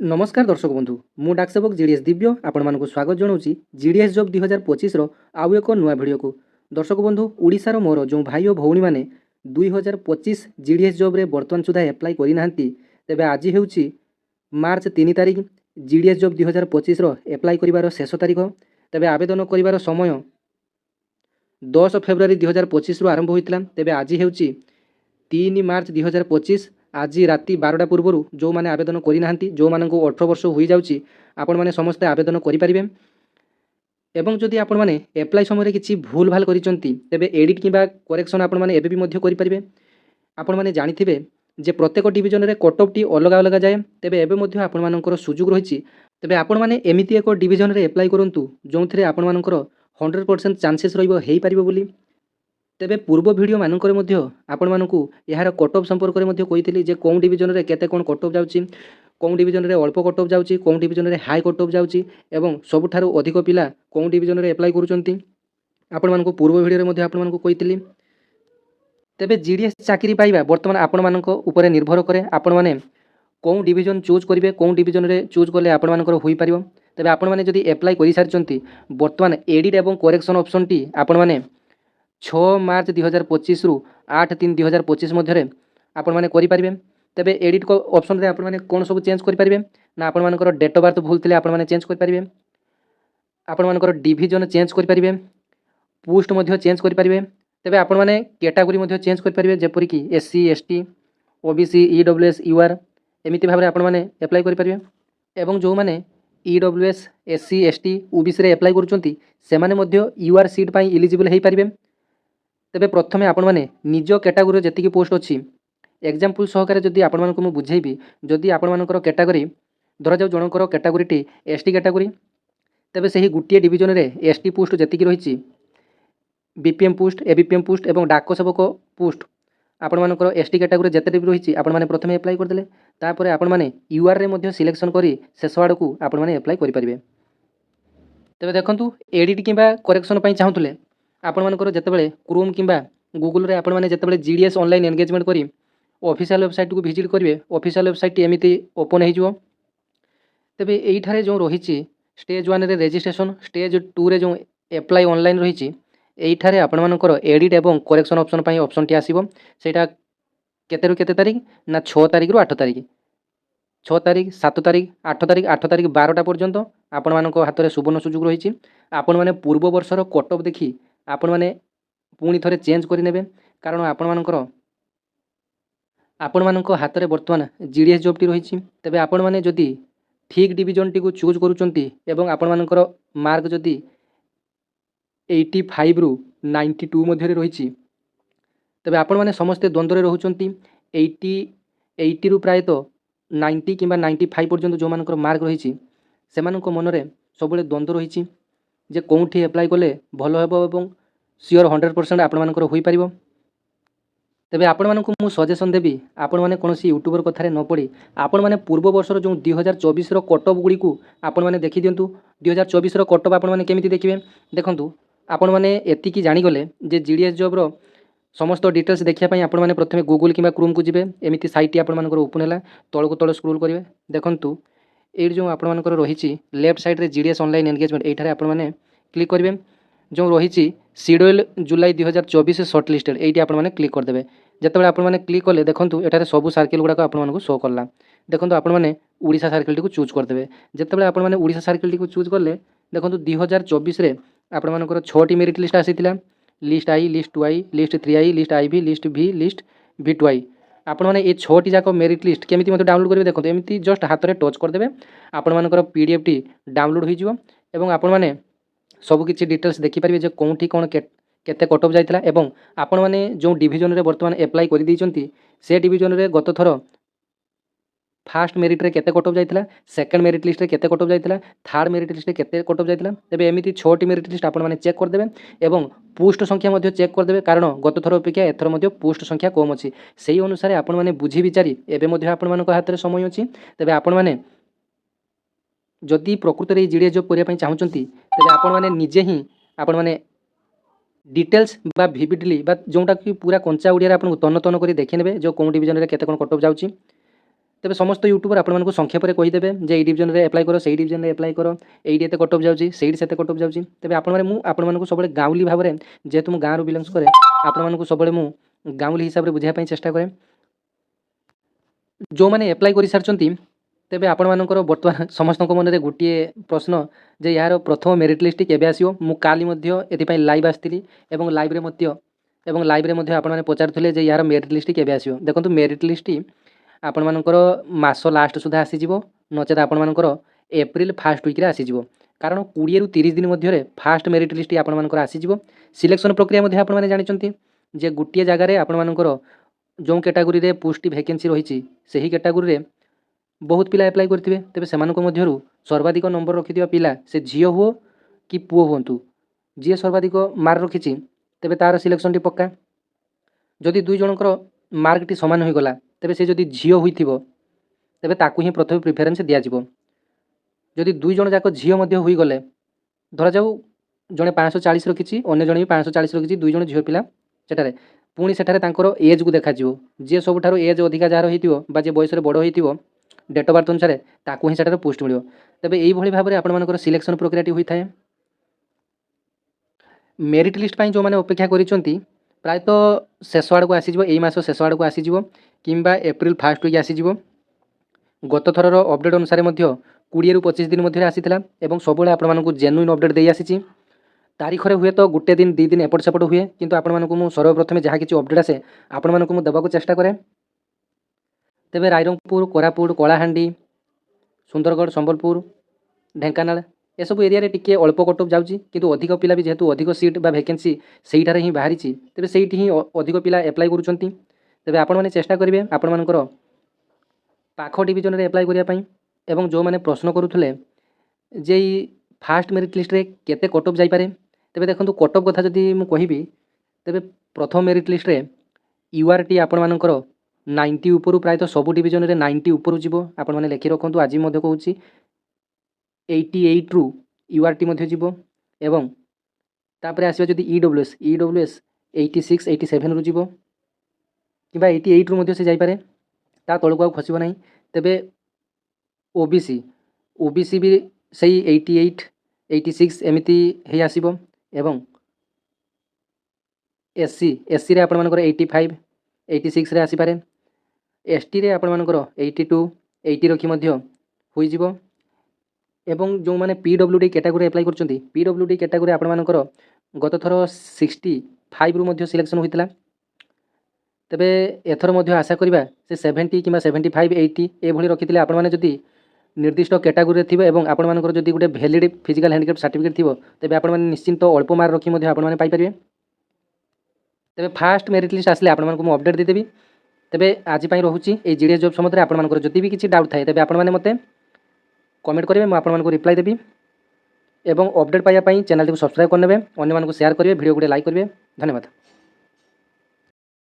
नमस्कार दर्शक बंधु मु डाकसेवक जीडीएस दिव्य आपण मानक स्वागत जनाऊँगी जीडीएस जॉब 2025 आउ एक नुआ भिडियो को। दर्शक बंधु ओडिशार मोर जो भाई और भौणी मैंने 2025 जीडीएस जॉब रे बर्तमान सुधा एप्लाय करि नाहंती तेबे आज हेउची मार्च 3 तारिख जीडीएस जॉब 2025 एप्लाय करिवार शेष तारिख। तेबे आवेदन करिवार समय 10 फेब्रुआरी 2025 आरंभ होइतिला। तेबे आज हेउची 3 मार्च 2025 आज राति 12टा पूर्व जो मैंने आवेदन करना जो मान 18 वर्ष हो जाऊँगी आपण मैंने समस्ते आवेदन करें। एवं जदि आपण मैंने एप्लाय समय किसी भूल भाल करें एडिट किंबा करेक्शन आपण मैंने एबी भी करें। आपण मैंने जानिथिबे जे प्रत्येक डिविजन रे कट ऑफ टी अलग अलग जाए तेबे एबे मध्ये आपण मानकर सुযোগ रही। तेबे आपण माने एमिति एक डिविजन रे एप्लाय करंतु जो थे आपण मानकर 100% चांसेस रहिबो हेई परिबो बोली। तेबे पूर्व भिडियो मानकर मध्य आपण मानकु यार कट ऑफ संपर्क में कही जे कौन डिविजन रे केते कोन कट ऑफ जाउची, कौन डिविजन रे अल्प कट ऑफ जाउची, कौन डिविजन रे हाई कट ऑफ जाउची एवं सबुठारु अधिक पिला कौन डिविजन रे एप्लाय करूचंती आपण मानकु पूर्व भिडियो रे मध्य आपण मानकु कहितली। तेबे जीडीएस चाकरी पाइबा वर्तमान आपण मानक ऊपर निर्भर करे आपण माने कौन डिविजन चूज करिवे, कौन डिविजन रे चूज कले आपण मानकर होई परिबो। तेबे आपण माने जदि एप्लाय करि सारचंती वर्तमान एडिट एवं करेक्शन ऑप्शन टी आपण माने 6 मार्च 2025 रु 8/3/2025 मध्य आपण माने करि परिबे। तेबे एडिट को ऑप्शन रे आपण माने कोन सब चेंज करि परिबे ना आपण मानकर डेट ऑफ बर्थ भूल थिले आपण माने चेंज करि परिबे, आपण मानकर डिविजन चेंज करि परिबे, पोस्ट मध्य चेंज करि परिबे। तेबे आपण माने कैटेगरी मध्य चेंज करि परिबे जेपरि कि SC ST OBC EWS UR एमिति भाबरे आपण माने अप्लाई करि परिबे। एवं जो माने ईडब्ल्यूएस एससी एसटी ओबीसी रे अप्लाई करूचंती से माने मध्य यूआर सीट पई एलिजिबल हेई परिबे। तेबे प्रथमे आपण माने निज कैटेगरी जेतिकी पोस्ट अच्छी एग्जांपल सहकारे जदि आपण मानकु मु बुझेबी जदि आपण मानकर कैटेगरी धरा जाऊ जनकर कैटेगरी टी एसटी कैटेगरी तेबे सही गुटिए डिविजन रे एसटी पोस्ट जेतिकी रहिछि बीपीएम पोस्ट एबीपीएम पोस्ट एवं डाक सेवक पोस्ट आपण मानकर एसटी कैटेगरी जेते भी रहिछि आपण माने प्रथमे अप्लाई कर देले तापर आपण माने यूआर रे मध्य सिलेक्शन करी शेष आड़कू आपण माने अप्लाई करि परिबे। तेबे देखंतु एडिट किंबा करेक्शन पई चाहुतले आपण मानकर जेतेबेले क्रोम किंबा गूगल रे आपण माने जेतेबेले जीडीएस ऑनलाइन एंगेजमेंट करी ऑफिशियल वेबसाइट को विजिट करिवे ऑफिशियल वेबसाइट एमिति ओपन हो। तेबे एई ठारे जो रहिछि स्टेज 1 रे रजिस्ट्रेशन स्टेज 2 रे जो अप्लाई ऑनलाइन रहिछि एई ठारे आपण मानकर एडिट एवं करेक्शन ऑप्शन पई ऑप्शन टी आसीबो सेटा केते रु केते तारिख ना 6 तारिख रु 8 तारिख 6 तारिख 7 तारिख 8 तारिख 8 तारिख 12टा पर्यंत आपण मानक हाथ रे सुवर्ण सुযোগ रहिछि। आपण माने पूर्व वर्षर कट ऑफ देखि आपण माने पुणी थरे चेंज करि नेबे कारण आपण मानक हाथ रे वर्तमान जीडीएस जॉब टी रहिछि। तेबे आपण माने जदि ठीक डिविजन टी को चूज करूचंती एवं आपण मानकर मार्क जदि 85 रु 92 मध्य रे रहिछि तेबे आपण माने समस्त द्वंद्व रे रहउचंती 80 रु प्राय तो 90 किंबा 95 पर्यंत जो मानकर मार्क रहिछि सेमानक मनरे सबले द्वंद्व रहिछि जे कोठी अप्लाई कले भलो हेबो एवं सियोर 100% आपण मानकर होई परिबो। तेबे आपण मानकु मु सजेशन देबी आपण माने कोनोसी यूट्यूबर कथारे न पड़ी आपण माने पूर्व वर्षर जो 2024 रो कट ऑफ गुडी को आपण माने देखि दियंतु 2024 रो कट ऑफ आपण माने केमिति देखिबे देखंतु आपण माने एति की जानि गले जे जीडीएस जॉब रो समस्त डिटेल्स देखिया पई आपण माने प्रथमे गूगल किंबा क्रोम को जिबे एमिति साइट आपण मानकर ओपन हैला तळ को तळ स्क्रॉल करिवे देखंतु एइ जो आपण मानकर रहिछि लेफ्ट साइड रे जीडीएस ऑनलाइन एंगेजमेंट एठारे आपण माने क्लिक करिवे जो रही शेड्यूल जुलाई 2024 सर्ट लिस्टेड ये आपण मैंने क्लिक करदे जिते आपण मैंने क्लिक कले देखो एठारे सबू सर्किल गुड़ाक आपको शो कला देखो आपण मैंने ओडिशा सर्किल टी चूज करदे जिते आपण मैंने ओडिशा सर्किल टी चूज कले देखो 2024 रे आपण मानकर 6टी मेरिट लिस्ट आसीथिला list I list 2 list 3 list IV list भी लिस्ट V2 आपण मैंने ये 6टी जाक मेरिट लिस्ट केमिति मते डाउनलोड करेंगे देखो एमती जस्ट हाथ में टच करदे आपण मानकर पीडीएफ टी डाउनलोड हो जिवो एवं आपण माने सब किसी डिटेल्स देखिपारे जो कौटी कौन केते कट ऑफ जाइतिला एवं आपण माने जो डिविजन रे वर्तमान अप्लाई करि दैचंती से डिविजन रे गत थर फास्ट मेरिट रे केते कट ऑफ जाइतिला सेकंड मेरिट लिस्ट रे केते कट ऑफ जाइतिला थर्ड मेरिट लिस्ट रे केते कट ऑफ जाइतिला तबे एमिति 6टी मेरिट लिस्ट आपण माने चेक कर देबे एवं पोस्ट संख्या मध्ये चेक कर देबे कारण गत थर अपेक्षा एथर मध्ये पोस्ट संख्या कम अछि सेही अनुसार आपण माने बुझी विचारी एबे मध्ये आपण मानक हाथ रे समय अछि तबे आपण माने जदि प्रकृत रे जीडीएस जॉब करिया पई चाहुचंती तबे आपण माने निजे ही आपण माने डिटेल्स बा विविडली बा जोटा कि पूरा कंचा ओडिया रे आपण तन तन करी देखि नेबे जो कोन डिविजन रे केते कोन कट ऑफ जाउची तेबे समस्त यूट्यूबर आपण संक्षेप कहीदेवे जे ये डिविजन में एप्लाय कर से डिविजन में एप्लाय कर ये कट ऑफ जाऊँगी से कट ऑफ जाऊँगी तेज आपण सब गाँवली भाव में जेहेतु मुझे गाँव बिलंग्स कै आपण सब गाँवली हिसाब से बुझाई चेष्टा कै जो मैंने एप्लाय कर सारी तेबे आपण मानकर बर्तमान समस्त मन में गोटे प्रश्न जे यार प्रथम मेरिट लिस्ट केबे आसियो मु काली मध्य एथिपाई लाइव आसती एवं लाइव रे मध्य एवं लाइव रे मध्य आपण माने पचारुथिले जे यार मेरिट लिस्ट केबे आसियो देखंतु मेरिट लिस्ट आपण मानकर मास लास्ट सुधा आसीजिवो नचेत आपण मानकर एप्रिल फास्ट वीक रे आसीजिवो कारण 20 रु 30 दिन मध्य फास्ट मेरिट लिस्ट आपण मानकर आसीजिवो सिलेक्शन प्रक्रिया मध्य आपण माने जानिचंती जे गोटे जगार आपण मानकर जो कैटेगरी रे पोस्ट वैकेंसी रही से ही कैटेगरी रे बहुत पिला एप्लाय करथिबे तेबे सेमानक मध्यरु सर्वाधिक नंबर रखिथिबा पिला से झियो हो कि पुओ होंतु जी सर्वाधिक मार्क रखिछि तेबे तार सिलेक्शन टी पक्का जदि दुई जनकर मार्क टी समान हो गला तेबे से जदि झियो होइथिबो तेबे ताकू ही प्रथम प्रिफरेंस दिया जिवो जदि दुई जन जाक झियो मध्य होई गले धरा जाऊ जने 540 रखिछि अन्य जने भी 540 रखिछि दुई जन झियो पिला सेटारे पुणी सेठारे तांकर एज को देखा जिवो जे सबठारो एज अधिका जार होइथिबो बा जे बयस रे बड़ होइथिबो डेट ऑफ बर्थ अनुसार ताकू ही सेटारे पोस्ट मिलियो तबे एई भली भाबरे आपण मानकर सिलेक्शन प्रक्रियाटी होई थाए मेरिट लिस्ट पाई जो माने अपेक्षा करिसंती प्रायतः शेष आड़ को आसीजिवो एई मास शेष आड़ को आसीजिवो किंबा एप्रिल फास्ट वीक आसीजिवो गत थरर अपडेट अनुसार मध्य 20 रु 25 दिन मध्य आसीथिला एवं सबले आपण मानकु जेन्युइन अपडेट देई आसीछि तारीख रे हुए तो गोटे दिन 2 दिन एपट सेपट हुए किंतु आपण मानकु मु सर्वप्रथमे जहा किछि अपडेट आसे आपण मानकु मु देबाकू चेष्टा करे तेबे रायरंगपुर कोरापुट कलाहांडी सुंदरगढ़ संबलपुर ढेंकानाल ए सब एरिया रे टिके अल्प कट ऑफ जाउची किंतु अधिक पिला भी जेहेतु अधिक सीट बा वैकेंसी सेठारे ही बाहरी तेबे सेठी ही अधिक पिला एप्लाय करूचंती तेबे आपण माने चेष्टा करिवे आपण मानकर पाख डिविजन रे एप्लाय करिया पई एवं जो माने प्रश्न करूथले जे फास्ट मेरिट लिस्ट रे केते कट ऑफ जाई पारे तेबे देखंतु कट ऑफ कथा जदी मु कहिबी तेबे प्रथम मेरिट लिस्ट रे यूआरटी आपण मानकर 90 ऊपर प्रायतः सबु डिविजन रे 90 ऊपर जीवो आपण माने लेखि रखंतु आज मध्य कहूची 88 रु यूआरटी मध्य जीवो एवं तापरे आसीबा जदी ईडब्ल्यूएस 86 87 रु जीवो किबा 88 रु मध्य से जाई पारे ता तळको खसिबो नाही तेबे ओबीसी भी सही 88 86 एमिति हे आसीबो एवं एससी रे आपण मानकर 85 86 रे आसी पारे एसटी रे आपण मानकर 82 80 रखी मध्य होई जिवो एवं जो माने पीडब्ल्यूडी कैटेगरी अप्लाई करचंती पीडब्ल्यूडी कैटेगरी आपण मानकर गत थर 65 रु मध्य सिलेक्शन होइतला तेबे एथर मध्य आशा करिबा से 70 किबा 75 80 ए भली रखिथिले आपण माने जदी निर्दिष्ट कैटेगरी रे थिबे एवं आपण मानकर जदी गुटे वैलिड फिजिकल हैंडिकैप सर्टिफिकेट थिबो तेबे आपण माने निश्चिंत अल्प मार्क रखी मध्य आपण माने पाई परिबे तेबे फास्ट मेरिट लिस्ट आसले आपण मानकु मु अपडेट दे देबी तेबे आज पई रहूची ए जीडीएस जॉब संबंध रे आपण मानकर जदी भी किछि डाउट थाए तेबे आपण माने मते कमेंट करिवे मु आपण मानकु रिप्लाई देबी एवं अपडेट पाइबा पई चैनल को सब्सक्राइब करनेबे अन्य मानकु शेयर करिवे वीडियो गुडे लाइक करिवे धन्यवाद।